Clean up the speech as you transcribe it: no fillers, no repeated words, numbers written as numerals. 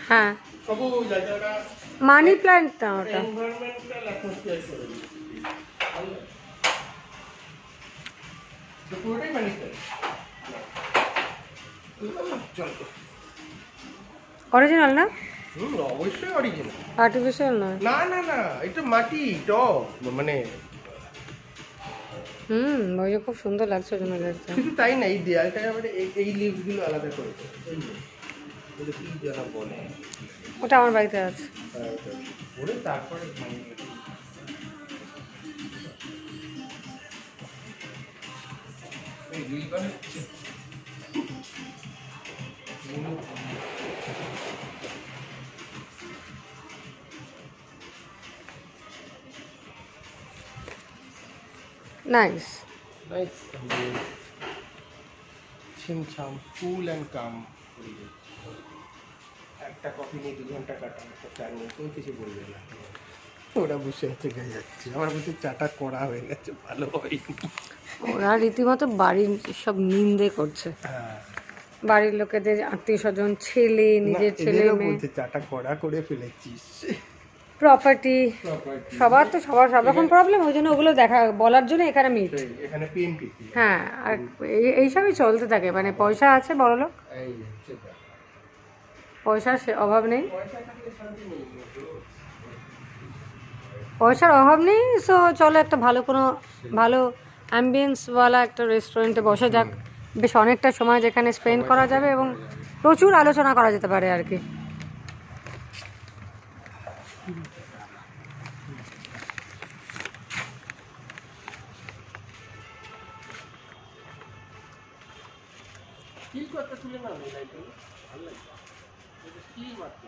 হ্যাঁ money plant না ওটা। অরিজিনাল না? অবশ্যই অরিজিনাল, আর্টিফিশিয়াল নয়। না না না, এটা মাটি টব মানে। ওই যে খুব সুন্দর লাগছে ওই জন্য দেখতে। শুধু তাই না, এই দেয়ালটা মানে এই লিভস গুলো আলাদা করেছে, কি যেন বলে, ওটা আমার বাড়িতে আছে। ওরে তারপরে নাইস নাইস ছিমছাম কুল অ্যান্ড কাম। একটা কফি নিয়ে 2 ঘন্টা কাটানো, একটা চা নিয়ে কেউ কিছু বলবে না। ওরা বসে আছে খেয়ে যাচ্ছে, আমার বসে চাটা করা হয়ে গেছে, ভালো হয়নি। ওরা রীতিমতো বাড়ির সব নিন্দে করছে, বাড়ির লোকেদের, আত্মীয় স্বজন, ছেলে, নিজের ছেলে মেয়ে, বলছে চাটা কড়া করে ফেলেছিস। প্রপার্টি, সবার তো সবার সব রকম প্রবলেম, ওই জন্য ওগুলো দেখা বলার জন্য এখানে মিট। এখানে পিএমপি, হ্যাঁ, আর এইসবই চলতে থাকে, মানে পয়সা আছে বড়লোক, পয়সার অভাব নেই, পয়সার অভাব নেই। সো চলো একটা ভালো কোনো ভালো অ্যাম্বিয়েন্সওয়ালা একটা রেস্টুরেন্টে বসে যাক, বেশ অনেকটা সময় যেখানে স্পেন্ড করা যাবে এবং প্রচুর আলোচনা করা যেতে পারে আর কি। কি কথা তুলে না, ভালো লাগছে কি মাত্র